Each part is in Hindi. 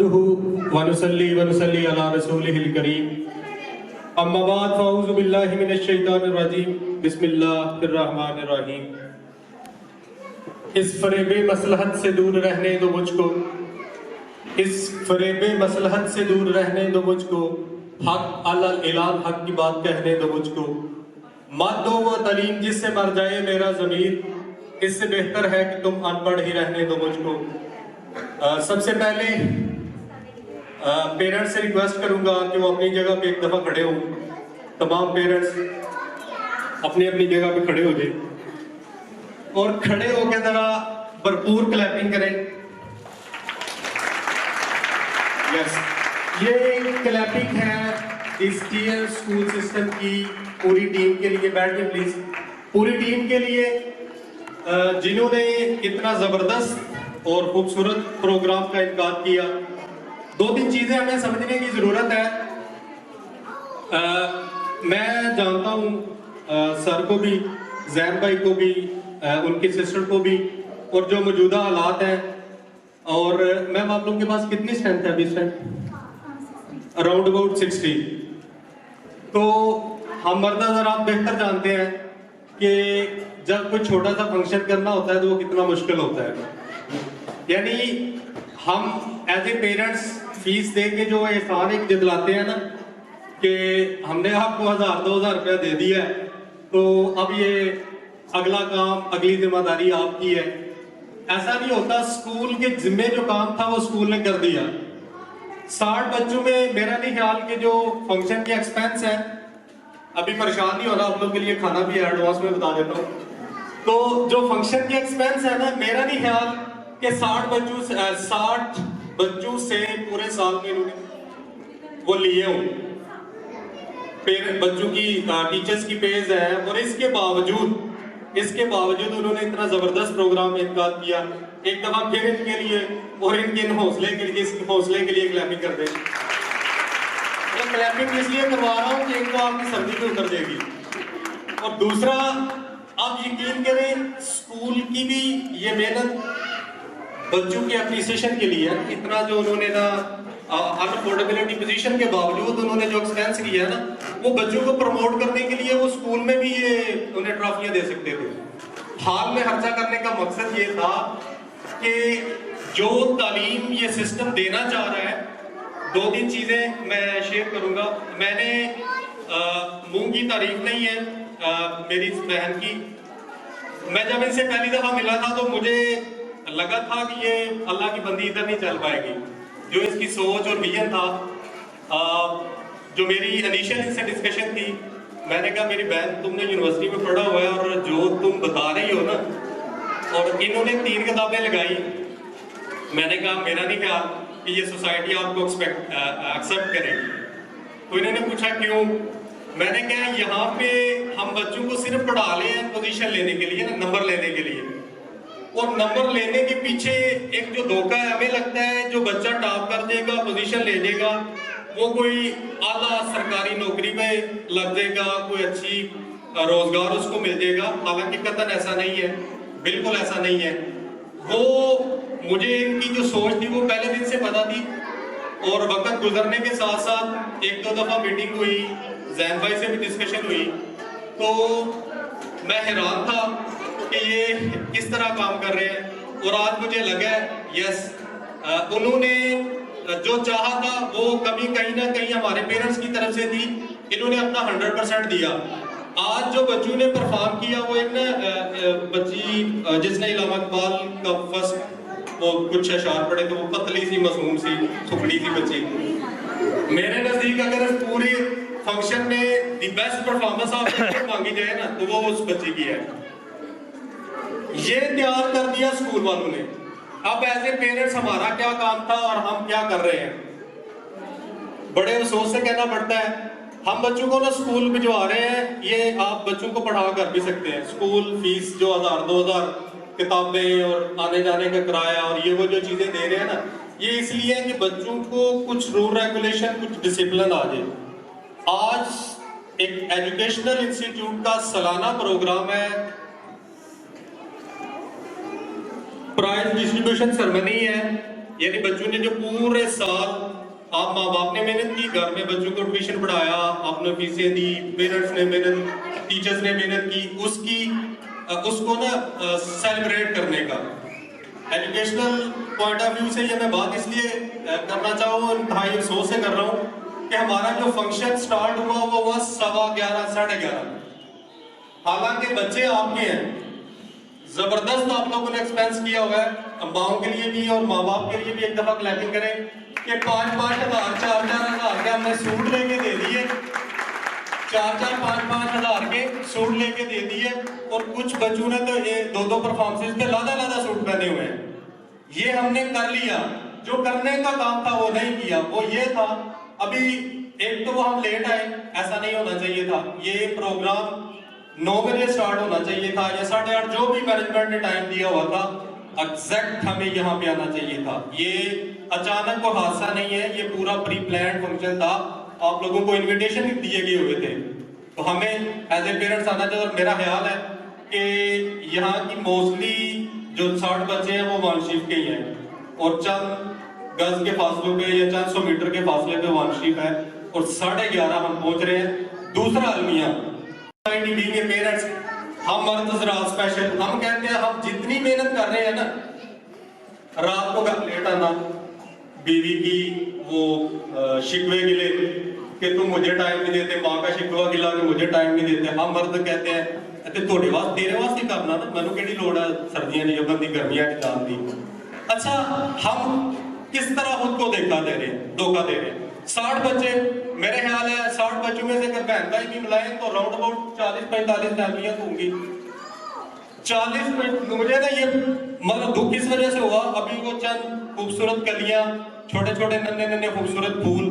नहमदुहु व नुसल्ली अला रसूलिहिल करीम। अम्मा बाद फ़अऊज़ु बिल्लाहि मिनश शैतानिर रजीम। बिस्मिल्लाहिर रहमानिर रहीम। इस फ़रेबे मसलहत से दूर रहने दो मुझको, इस फ़रेबे मसलहत से दूर रहने दो मुझको, हक अलल इलाम हक की बात कहने दो मुझको। मत दो वो तलीम जिससे मर जाए मेरा ज़मीर, इससे बेहतर है कि तुम अनपढ़ ही रहने दो मुझको। सबसे पहले पेरेंट्स से रिक्वेस्ट करूंगा कि वो अपनी जगह पे एक दफ़ा खड़े हों। तमाम पेरेंट्स अपनी अपनी जगह पे खड़े हो जाए और खड़े होकर ज़रा भरपूर क्लैपिंग करें। यस, ये क्लैपिंग है इस टीएल स्कूल सिस्टम की पूरी टीम के लिए। बैठिए प्लीज। पूरी टीम के लिए जिन्होंने इतना ज़बरदस्त और खूबसूरत प्रोग्राम का इनकार किया। दो तीन चीज़ें हमें समझने की ज़रूरत है। मैं जानता हूँ सर को भी, जैन भाई को भी, उनकी सिस्टर को भी, और जो मौजूदा हालात हैं। और मैम आप लोगों के पास कितनी स्ट्रेंथ है अभी? Strength around about 60। तो हम मर्द ज़रा आप बेहतर जानते हैं कि जब कोई छोटा सा फंक्शन करना होता है तो वो कितना मुश्किल होता है। यानी हम एज ए पेरेंट्स फीस दे के जो एहसान एक जतलाते हैं ना कि हमने आपको 1000-2000 रुपया दे दिया है, तो अब ये अगला काम, अगली जिम्मेदारी आपकी है। ऐसा नहीं होता। स्कूल के जिम्मे जो काम था वो स्कूल ने कर दिया। 60 बच्चों में मेरा नहीं ख्याल कि जो फंक्शन के एक्सपेंस है, अभी परेशान नहीं होना आप लोग के लिए खाना भी एडवांस में बता देता हूँ। तो जो फंक्शन के एक्सपेंस है ना, मेरा नहीं ख्याल कि 60 बच्चों से पूरे साल में इन्होंने वो लिए हों। बच्चों की टीचर्स की पेज है और इसके बावजूद उन्होंने इतना जबरदस्त प्रोग्राम इनकार किया। एक दफा फिर इनके लिए और इनके हौसले के लिए, इस हौसले के लिए क्लैपिंग कर दें। मैं क्लैपिंग इसलिए करवा रहा हूँ कि एक तो आपकी सर्दी भी उतर जाएगी, और दूसरा आप यकीन करें स्कूल की भी ये मेहनत बच्चों के एप्रिसिएशन के लिए है। इतना जो उन्होंने ना अनअफोर्डेबिलिटी पोजीशन के बावजूद उन्होंने जो एक्सपेंस किया है ना, वो बच्चों को प्रमोट करने के लिए वो स्कूल में भी ये उन्हें ट्रॉफियां दे सकते थे। हाल में खर्चा करने का मकसद ये था कि जो तालीम ये सिस्टम देना चाह रहा है, दो तीन चीजें मैं शेयर करूंगा। मैंने मुंह की तारीफ नहीं है मेरी इस बहन की। मैं जब इनसे पहली दफा मिला था तो मुझे लगा था कि ये अल्लाह की बंदी इधर नहीं चल पाएगी। जो इसकी सोच और विजन था, जो मेरी इनिशियल इनसे डिस्कशन थी, मैंने कहा मेरी बहन तुमने यूनिवर्सिटी में पढ़ा हुआ है और जो तुम बता रही हो ना, और इन्होंने 3 किताबें लगाई। मैंने कहा मेरा नहीं ख्याल कि ये सोसाइटी आपको एक्सेप्ट करेगी। तो इन्होंने पूछा क्यों? मैंने कहा यहाँ पे हम बच्चों को सिर्फ पढ़ा ले पोजीशन लेने के लिए ना, नंबर लेने के लिए, और नंबर लेने के पीछे एक जो धोखा है, हमें लगता है जो बच्चा टॉप कर देगा, पोजीशन ले जाएगा, वो कोई आला सरकारी नौकरी में लग जाएगा, कोई अच्छी रोजगार उसको मिल जाएगा। हालांकि कतई ऐसा नहीं है, बिल्कुल ऐसा नहीं है। वो मुझे इनकी जो सोच थी वो पहले दिन से पता थी, और वक्त गुजरने के साथ साथ 1-2 दफा मीटिंग हुई, जैन भाई से भी डिस्कशन हुई, तो मैं हैरान था कि ये किस तरह काम कर रहे हैं। और आज मुझे लगा यस, उन्होंने जो चाहा था वो कमी कहीं ना कहीं हमारे पेरेंट्स की तरफ से थी। इन्होंने अपना 100% दिया। आज जो बच्चों ने परफॉर्म किया, वो एक ना बच्ची जिसने इलामा इकबाल का फर्स्ट वो कुछ अशार पढ़े, तो वो पतली सी मासूम सी सुपड़ी सी बच्ची। मेरे नजदीक अगर पूरे फंक्शन में द बेस्ट परफॉर्मेंस आपको मांगी जाए ना, तो वो उस बच्ची की है। ये तैयार कर दिया स्कूल वालों ने। अब एज ए पेरेंट्स हमारा क्या काम था और हम क्या कर रहे हैं? बड़े अफसोस से कहना पड़ता है, हम बच्चों को ना स्कूल भिजवा रहे हैं। ये आप बच्चों को पढ़ा कर भी सकते हैं। स्कूल फीस जो 1000-2000 किताबें और आने जाने का किराया और ये वो जो चीजें दे रहे हैं ना, ये इसलिए है कि बच्चों को कुछ रूल रेगुलेशन, कुछ डिसिप्लिन आ जाए। आज एक एजुकेशनल इंस्टीट्यूट का सालाना प्रोग्राम है, प्राइज डिस्ट्रीब्यूशन सेरेमनी है, यानी बच्चों ने जो पूरे साल आप माँ बाप ने मेहनत की, घर में बच्चों को ट्यूशन पढ़ाया, आपने फीसें दी, पेरेंट्स ने मेहनत, टीचर्स ने मेहनत की, उसको ना सेलिब्रेट करने का एजुकेशनल पॉइंट ऑफ व्यू से ये मैं बात इसलिए करना चाहूँ, भाई अफसोस से कर रहा हूँ कि हमारा जो फंक्शन स्टार्ट हुआ वो हुआ 11:15 11:30। हालांकि बच्चे आपके हैं, जबरदस्त आप लोगों ने एक्सपेंस किया हुआ है, माओ के लिए भी और माँ बाप के लिए भी एक दफा क्लैपिंग करें कि 5-5 हज़ार 4-4 हज़ार के हमने सूट लेके दे दिए, 4-4 5-5 हज़ार के सूट लेके दे दिए, और कुछ बच्चों ने तो 2-2 परफॉर्मेंस पे लादा सूट पहने हुए हैं। ये हमने कर लिया, जो करने का काम था वो नहीं किया। वो ये था, अभी एक तो वो हम लेट आए, ऐसा नहीं होना चाहिए था। ये प्रोग्राम 9 बजे स्टार्ट होना चाहिए था या 8:30, जो भी मैनेजमेंट ने टाइम दिया हुआ था एग्जैक्ट हमें यहाँ पे आना चाहिए था। ये अचानक को हादसा नहीं है, ये पूरा प्री प्लान फंक्शन था, आप लोगों को इनविटेशन दिए गए हुए थे, तो हमें एज ए पेरेंट्स आना चाहिए। और मेरा ख्याल है कि यहाँ की मोस्टली जो 60 बच्चे हैं वो वानशिप के ही हैं, और चंद गज के फासलों पे या चंद 100 मीटर के फासले पे वानशिप है, और 11:30 हम पहुंच रहे हैं। दूसरा अलमिया पेरेंट्स, हम मर्द हज़रात स्पेशल, हम कहते हैं हम जितनी मेहनत कर रहे हैं ना, रात को घर लेट आना, बीवी की वो शिकवे गिले कि तुम मुझे टाइम नहीं देते, माँ का शिकवा गिला कि मुझे टाइम नहीं देते। हम मर्द कहते हैं ते थोड़े वास्ते तेरे वास्ते करना ना, मैनू केड़ी लोड़ है सर्दियां दी बंदी गर्मियां च जान दी। अच्छा, हम किस तरह खुद को धोखा दे रहे हैं। 60 बच्चे, मेरे ख्याल है 60 बच्चों में से अगर बहन भाई भी मिलाएं तो राउंड अबाउट 40-45 फैमिलियां होंगी। 40 मुझे ना ये मतलब दुख इस वजह से हुआ, अभी वो चंद खूबसूरत कलियां, छोटे छोटे नन्हे खूबसूरत फूल,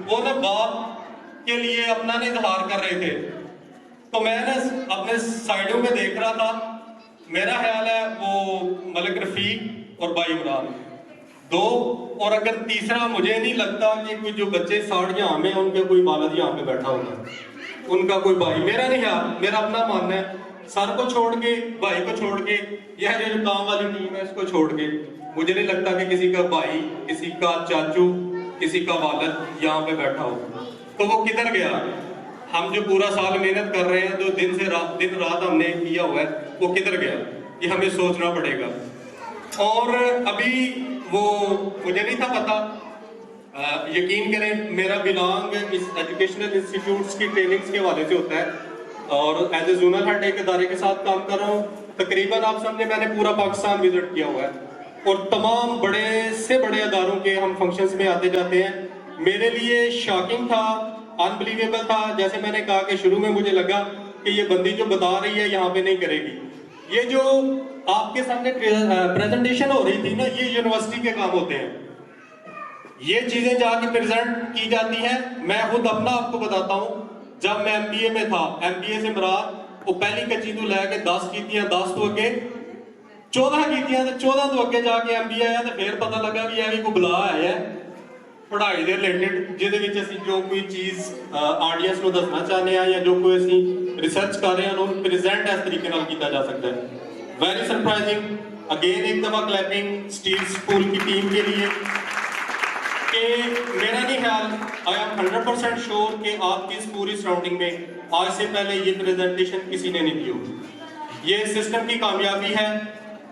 वो ना बाप के लिए अपना ना इजहार कर रहे थे, तो मैं ना अपने साइडों में देख रहा था। मेरा ख्याल है वो मलिक रफीक और भाई इमरान 2, और अगर तीसरा मुझे नहीं लगता कि कोई जो बच्चे 60 यहाँ में उनके कोई वालिद यहाँ पे बैठा होगा, उनका कोई भाई, मेरा नहीं ख्याल, मेरा अपना मानना है। सर को छोड़ के, भाई को छोड़ के, यह जो काम वाली टीम है इसको छोड़ के, मुझे नहीं लगता कि किसी का भाई, किसी का चाचू, किसी का वालिद यहाँ पे बैठा हो। तो वो किधर गया? हम जो पूरा साल मेहनत कर रहे हैं, जो दिन रात हमने किया हुआ है, वो किधर गया? ये हमें सोचना पड़ेगा। और अभी वो मुझे नहीं था पता, यकीन करें मेरा बिलोंग इस एजुकेशनल इंस्टीट्यूट्स की ट्रेनिंग्स के हवाले से होता है, और एज ए जोनल हेड एक इदारे के साथ काम कर रहा हूँ। तकरीबन आप समझे मैंने पूरा पाकिस्तान विजिट किया हुआ है, और तमाम बड़े से बड़े इदारों के हम फंक्शंस में आते जाते हैं। मेरे लिए शॉकिंग था, अनबिलीवेबल था। जैसे मैंने कहा कि शुरू में मुझे लगा कि ये बंदी जो बता रही है यहाँ पे नहीं करेगी। ये जो आपके सामने प्रेजेंटेशन हो रही थी ना, ये यूनिवर्सिटी के काम होते हैं, ये चीजें जाके प्रेजेंट की जाती हैं। मैं खुद अपना आपको बताता हूँ, जब मैं MBA में था, MBA से मुराद वो पहली कच्ची तो लैके 10 कीतियां, 10 तो अगे 14 कीतियां, 14 तो अगे जाके MBA आया, तो फिर पता लगा भी है कोई बुला आया पढ़ाई के रिलेटेड, जिहदे विच असीं जो कोई चीज़ ऑडियंस को दसना चाहते हैं या जो कोई असीं रिसर्च कर रहे हैं उन्होंने प्रेजेंट इस तरीके नाल किया जा सकता है। Very surprising. अगेन एक दफा क्लैपिंग स्टील स्कूल की टीम के लिए कि मेरा नहीं ख्याल, आई एम 100% श्योर कि आपकी इस पूरी सराउंडिंग में आज से पहले ये प्रेजेंटेशन किसी ने नहीं की होगी। ये सिस्टम की कामयाबी है।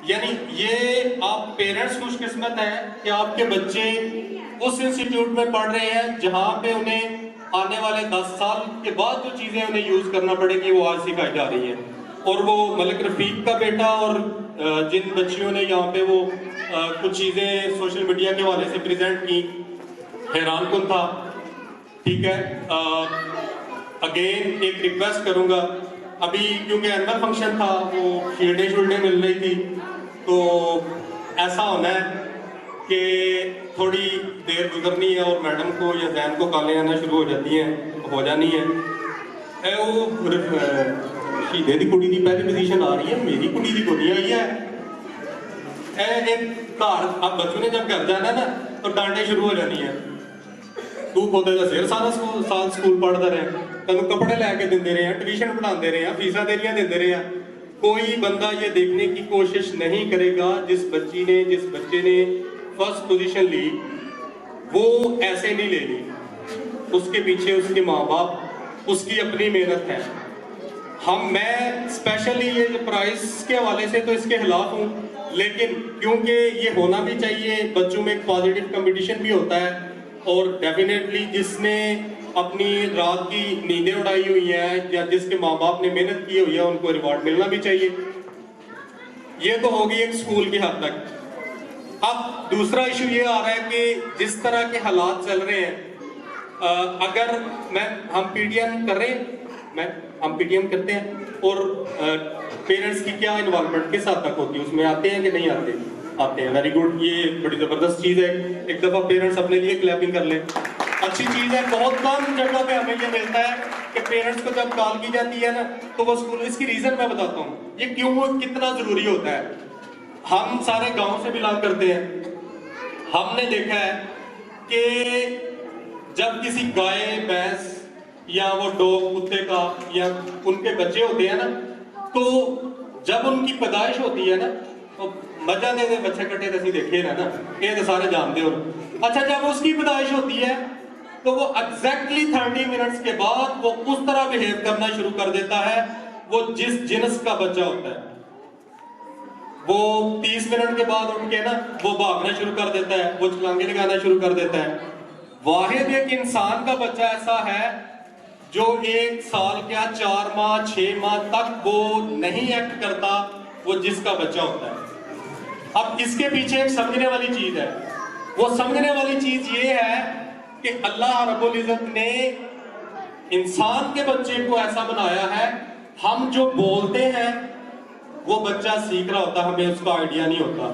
यानी ये आप पेरेंट्स खुशकिस्मत हैं कि आपके बच्चे उस इंस्टीट्यूट में पढ़ रहे हैं जहाँ पे उन्हें आने वाले 10 साल के बाद जो चीज़ें उन्हें यूज़ करना पड़ेगी वो आज सिखाई जा रही हैं। और वो मलिक रफीक का बेटा और जिन बच्चियों ने यहाँ पे वो कुछ चीज़ें सोशल मीडिया के हवाले से प्रेजेंट की, हैरान कुन था। ठीक है, अगेन एक रिक्वेस्ट करूँगा, अभी क्योंकि एनुअल फंक्शन था, वो शील्डें मिल रही थी, तो ऐसा होना है कि थोड़ी देर गुजरनी है और मैडम को या जैन को कालें आना शुरू हो जाती हैं, हो जानी है। वो शहीदे की कुड़ी की पहली पोजीशन आ रही है, मेरी कुड़ी की कुड़ी आई है। एक घर अब बच्चों ने जब घर जाना ना तो डांटे शुरू हो जानी है, तू पोते का सिर सारा साल स्कूल पढ़ता रहे, तेन कपड़े लैके देंदे रहे, ट्यूशन पढ़ाते रहे, फीसा तेरियां देंदे रहे। कोई बंदा ये देखने की कोशिश नहीं करेगा जिस बच्चे ने फर्स्ट पोजीशन ली वो ऐसे नहीं ले ली, उसके पीछे उसके माँ बाप, उसकी अपनी मेहनत है। मैं स्पेशली ये जो प्राइस के हवाले से तो इसके खिलाफ हूँ, लेकिन क्योंकि ये होना भी चाहिए, बच्चों में एक पॉजिटिव कंपटीशन भी होता है, और डेफिनेटली जिसने अपनी रात की नींदें उड़ाई हुई हैं या जिसके माँ बाप ने मेहनत की हुई है उनको रिवॉर्ड मिलना भी चाहिए। ये तो होगी एक स्कूल की हद तक। अब दूसरा इशू ये आ रहा है कि जिस तरह के हालात चल रहे हैं, अगर हम पीटीएम कर रहे हैं, हम पीटीएम करते हैं, और पेरेंट्स की क्या इन्वॉल्वमेंट किस हद तक होती है, उसमें आते हैं कि नहीं आते? आते हैं, वेरी गुड, ये बड़ी जबरदस्त चीज है। एक दफा पेरेंट्स अपने लिए क्लैपिंग कर लें, अच्छी चीज है। बहुत कम जगह पे हमें ये मिलता है कि पेरेंट्स को जब कॉल की जाती है ना तो वो स्कूल, इसकी रीजन मैं बताता हूँ ये क्यों कितना जरूरी होता है। हम सारे गांव से बिलोंग करते हैं, हमने देखा है कि जब किसी गाय भैंस या वो डॉग कुत्ते का या उनके बच्चे होते हैं ना, तो जब उनकी पैदाइश होती है ना तो मजा दे बच्चे कटे तसी देखे ना ये तो सारे जानते हो। अच्छा, जब उसकी पैदाइश होती है तो वो एग्जैक्टली 30 मिनट्स के बाद वो उस तरह बिहेव करना शुरू कर देता है, वो जिस जिन्स का बच्चा होता है वो 30 मिनट के बाद उठ के ना वो भागना शुरू कर देता है, वो छलांगे लगाना शुरू कर देता है। वाहिद एक इंसान का बच्चा ऐसा है जो 1 साल क्या 4 माह 6 माह तक वो नहीं एक्ट करता, वो जिसका बच्चा होता है। अब इसके पीछे एक समझने वाली चीज है, वो समझने वाली चीज ये है कि अल्लाह रब्बुल इज्जत ने इंसान के बच्चे को ऐसा बनाया है, हम जो बोलते हैं वो बच्चा सीख रहा होता, हमें उसका आइडिया नहीं होता।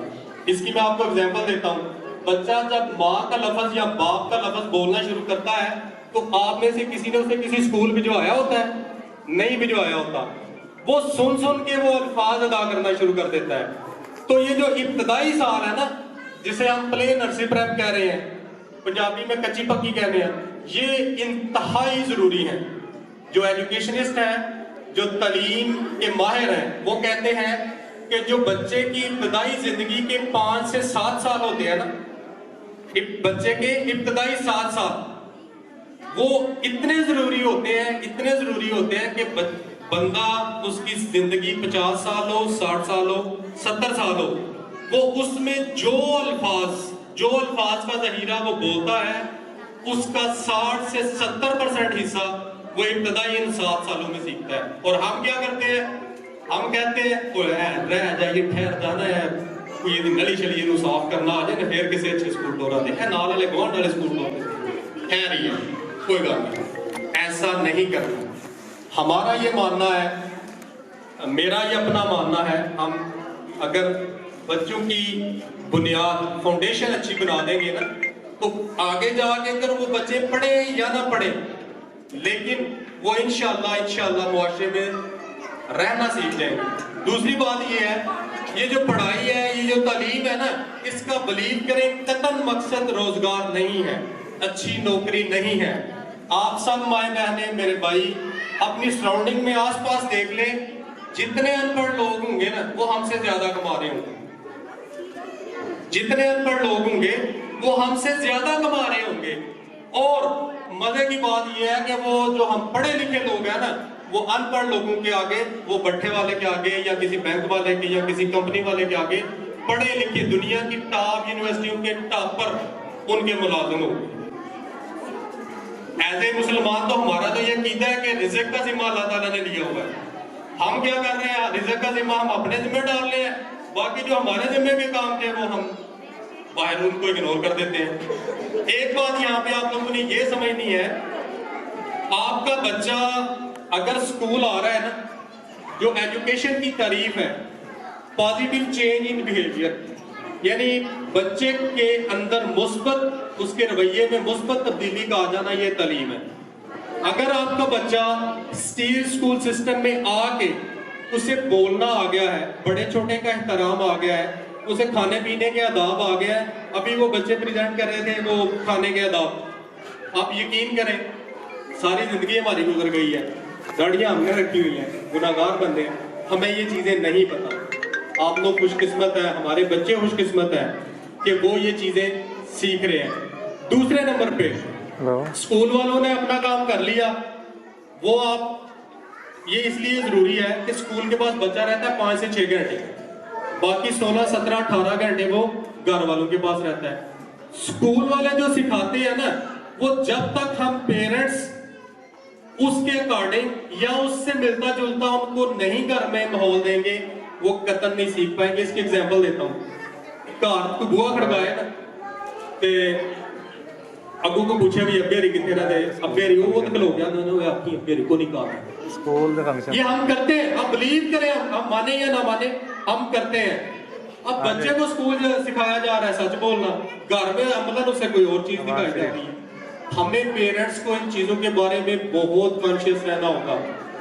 इसकी मैं आपको एग्जांपल देता हूँ। बच्चा जब माँ का लफ्ज या बाप का लफ्ज बोलना शुरू करता है तो आप में से किसी ने उसे किसी स्कूल भिजवाया होता है? नहीं भिजवाया होता, वो सुन सुन के वो अल्फाज अदा करना शुरू कर देता है। तो ये जो इब्तदाई साल है ना, जिसे हम प्ले नर्सरी प्रेप कह रहे हैं, पंजाबी में कच्ची पक्की कह रहे हैं, ये इंतहाई जरूरी है। जो एजुकेशनिस्ट हैं, जो तालीम के माहिर हैं, वो कहते हैं कि जो बच्चे की इब्तदाई जिंदगी के 5 से 7 साल होते हैं ना, बच्चे के इब्तदाई 7 साल वो इतने जरूरी होते हैं, इतने जरूरी होते हैं कि बंदा उसकी जिंदगी 50 साल हो, 60 साल हो, 70 साल हो, वो उसमें जो अल्फाज का जहीरा वो बोलता है उसका 60 से 70% हिस्सा वो इब्तदाई इन 7 सालों में सीखता है। और हम क्या करते हैं, हम कहते हैं रह जाइए, ठहर जाना है, कोई गली शली साफ करना आ जाए, फिर किसी अच्छे स्कूल टोरा दे, नाल वाले गुआंढ वाले स्कूल टोर ठहर ही है, कोई बात नहीं, ऐसा नहीं करना। हमारा ये मानना है, मेरा ये अपना मानना है, हम अगर बच्चों की बुनियाद फाउंडेशन अच्छी बना देंगे ना तो आगे जाके अगर वो बच्चे पढ़े या ना पढ़े, लेकिन वो इंशाअल्लाह मुआशरे में रहना सीख जाएंगे। दूसरी बात ये है, ये जो पढ़ाई है, ये जो तालीम है ना, इसका बिलीव करें कतन मकसद रोजगार नहीं है, अच्छी नौकरी नहीं है। आप सब माए बहने मेरे भाई अपनी सराउंडिंग में आसपास देख लें, जितने अनपढ़ लोग होंगे ना वो हमसे ज्यादा कमा रहे होंगे, जितने अनपढ़ लोग होंगे वो हमसे ज्यादा कमा रहे होंगे। और मजे की बात यह है कि वो जो हम पढ़े लिखे लोग हैं ना, वो अनपढ़ लोगों के आगे, वो भट्ठे वाले के आगे या किसी बैंक वाले के या किसी कंपनी वाले के आगे, पढ़े लिखे दुनिया की टॉप यूनिवर्सिटियों के टॉपर उनके मुलाजिम होंगे। एज ए मुसलमान तो हमारा तो ये कीदा है कि रिज़्क़ का जिम्मा अल्लाह ताला ने लिया हुआ है। हम क्या कर रहे हैं, रिज़्क़ का जिम्मा हम अपने जिम्मे डाल रहे हैं, बाकी जो हमारे जिम्मे के काम थे वो हम बाहर उनको इग्नोर कर देते हैं। एक बात यहाँ पे आप लोगों ने ये समझनी है, आपका बच्चा अगर स्कूल आ रहा है ना, जो एजुकेशन की तारीफ है पॉजिटिव चेंज इन बिहेवियर, यानी बच्चे के अंदर मुस्बत, उसके रवैये में मुस्बत तब्दीली का आ जाना, ये तालीम है। अगर आपका बच्चा स्टील स्कूल सिस्टम में आके उसे बोलना आ गया है, बड़े छोटे का एहतराम आ गया है, उसे खाने पीने के आदाब आ गया है, अभी वो बच्चे प्रेजेंट कर रहे थे वो खाने के आदाब, आप यकीन करें सारी जिंदगी हमारी गुजर गई है, दाढ़ियां हमने रखी हुई हैं, गुनाहगार बंदे हैं, हमें ये चीजें नहीं पता। आप लोग खुशकिस्मत है, हमारे बच्चे खुशकिस्मत है कि वो ये चीजें सीख रहे हैं। दूसरे नंबर पे स्कूल वालों ने अपना काम कर लिया, वो आप ये इसलिए जरूरी है कि स्कूल के पास बच्चा रहता है 5 से 6 घंटे, बाकी 16, 17, 18 घंटे वो घर वालों के पास रहता है। स्कूल वाले जो सिखाते हैं ना, वो जब तक हम पेरेंट्स उसके अकॉर्डिंग या उससे मिलता जुलता उनको नहीं घर में माहौल देंगे, वो कतन नहीं सीख पाएंगे। इसकी एग्जांपल देता हूँ, घर को बुआ खड़काए ना ते अगू को पूछे भी अब्बेरी कितने रहते, अब्बेरी वो तो खलो गया उन्होंने आपकी अब्बेरी को नहीं कहा। स्कूल का फंक्शन ये हम करते हैं, हम बिलीव करें, हम माने या ना माने, हम करते हैं। अब बच्चे को स्कूल सिखाया जा रहा है सच बोलना, घर में अमलन उसे कोई और चीज दिखाई जाती है। हमें पेरेंट्स को इन चीजों के बारे में बहुत कॉन्शियस रहना होगा।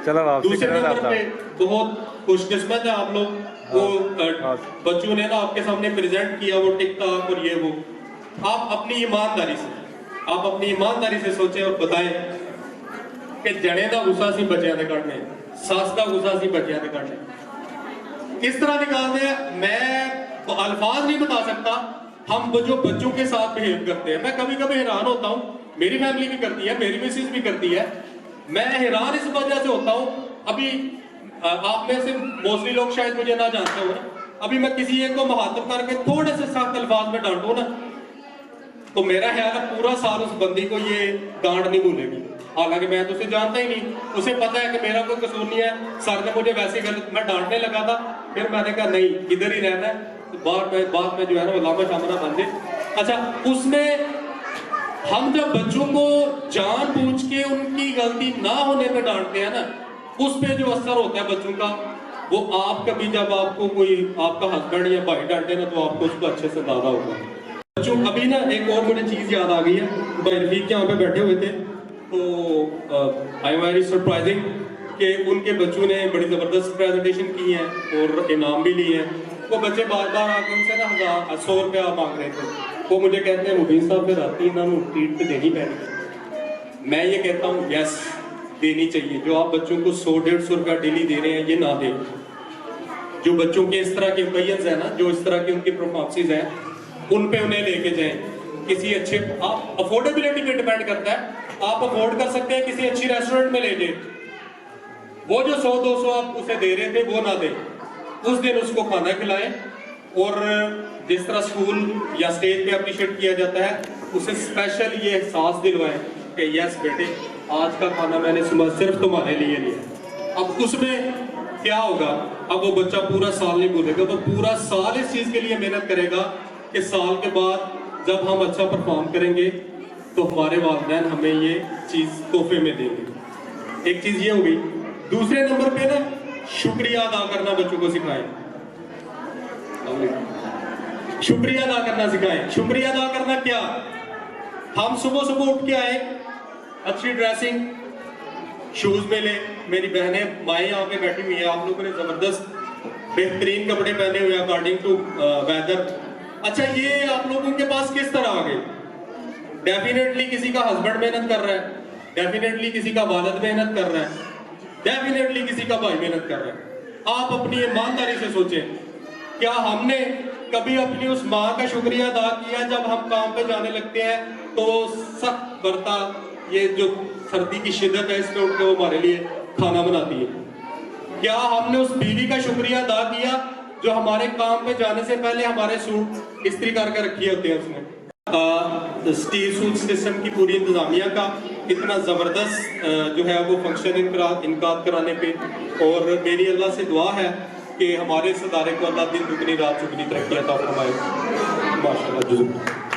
चलो दूसरे नंबर पे बहुत खुशकिस्मत है आप लोग, वो बच्चों ने ना आपके सामने प्रेजेंट किया वो टिकटॉक और ये वो। आप अपनी ईमानदारी से सोचें और बताएं कि जने का गुस्सा सी बच्चों के काटने, सस का गुस्सा सी बच्चों के काटने किस तरह निकालते हैं, मैं अल्फाज नहीं बता सकता। हम जो बच्चों के साथ बिहेव करते हैं, मैं कभी कभी हैरान होता हूँ, मेरी फैमिली भी करती है, मेरी मिसेज भी करती है। मैं हैरान इस वजह से होता हूँ, अभी आप में से मोस्टली लोग शायद मुझे ना जानते हो ना, अभी मैं किसी एक को मुखातब करके थोड़े से सख्त अल्फाज में डांटूं ना, तो मेरा ख्याल है पूरा साल उस बंदी को ये डांट नहीं भूलेगी। हालांकि मैं तो उसे जानता ही नहीं, उसे पता है कि मेरा कोई कसूर नहीं है, सर ने मुझे वैसे गलत, मैं डांटने लगा था, फिर मैंने कहा नहीं इधर ही रहना है, तो बात में जो है ना वो लामा शामना बन जाए। अच्छा, उसमें हम जब बच्चों को जानबूझ के उनकी गलती ना होने पे डांटते हैं ना, उस पे जो असर होता है बच्चों का, वो आप कभी जब आपको कोई आपका हस्बैंड या भाई डांटे ना, तो आपको उसको अच्छे से अंदाजा होगा। बच्चों अभी ना एक और मुझे चीज याद आ गई है, भाई रफीक यहाँ पे बैठे हुए थे, तो आई एम वेरी सरप्राइजिंग कि उनके बच्चों ने बड़ी जबरदस्त प्रेजेंटेशन की है और इनाम भी लिए हैं। वो बच्चे बार बार आके उनसे ना 100 रुपया मांग रहे थे, वो मुझे कहते हैं मुबीन साहब फिर आती है ना ट्रीट तो देनी पड़ेगी। मैं ये कहता हूँ यस देनी चाहिए। जो आप बच्चों को 100-150 रुपया डेली दे रहे हैं, ये ना दें। जो बच्चों के इस तरह के ओकेजन्स है ना, जो इस तरह की उनकी परफॉर्मेंसेज हैं, उन पे उन्हें लेके जाएं किसी अच्छे, आप अफोर्डेबिलिटी पे डिपेंड करता है, आप अफोर्ड कर सकते हैं किसी अच्छी रेस्टोरेंट में ले जाए, वो जो 100-200 आप उसे दे रहे थे वो ना दें, उस दिन उसको खाना खिलाएं। और जिस तरह स्कूल या स्टेज पे अप्रिशिएट किया जाता है, उसे स्पेशल ये एहसास दिलवाएं कि यस बेटे आज का खाना मैंने सुबह सिर्फ तुम्हारे लिए लिया। अब उसमें क्या होगा, अब वो बच्चा पूरा साल नहीं भूलेगा, तो पूरा साल इस चीज के लिए मेहनत करेगा कि साल के बाद जब हम अच्छा परफॉर्म करेंगे तो हमारे वालिदैन हमें ये चीज तोहफे में देंगे। एक चीज ये हो गई। दूसरे नंबर पे ना शुक्रिया अदा करना बच्चों को सिखाएं। शुक्रिया अदा करना सिखाएं। शुक्रिया अदा करना क्या, हम सुबह सुबह उठ के आए, अच्छी ड्रेसिंग, शूज में ले, मेरी बहनें माएँ यहाँ पे बैठी हुई है, आप लोगों ने जबरदस्त बेहतरीन कपड़े पहने हुए अकॉर्डिंग टू वेदर। अच्छा, ये आप लोगों के पास किस तरह आ गए? डेफिनेटली किसी का हस्बैंड मेहनत कर रहा है, डेफिनेटली किसी का वालिद मेहनत कर रहा है, डेफिनेटली किसी का भाई मेहनत कर रहा है। आप अपनी ईमानदारी से सोचें, क्या हमने कभी अपनी उस माँ का शुक्रिया अदा किया जब हम काम पे जाने लगते हैं तो सख्त बरता, ये जो सर्दी की शिद्दत है इसमें उठ के वो हमारे लिए खाना बनाती है? क्या हमने उस बीवी का शुक्रिया अदा किया जो हमारे काम पे जाने से पहले हमारे सूट इस्त्री करके रखी होते हैं उसने? स्टील सूट सिस्टम की पूरी इंतजामिया का इतना ज़बरदस्त जो है वो फंक्शन इनकाद कराने पे, और मेरी अल्लाह से दुआ है कि हमारे इस इदारे को अल्लाह दिन दुगनी रात चुगनी तरक्की अता फरमाए। माशाअल्लाह।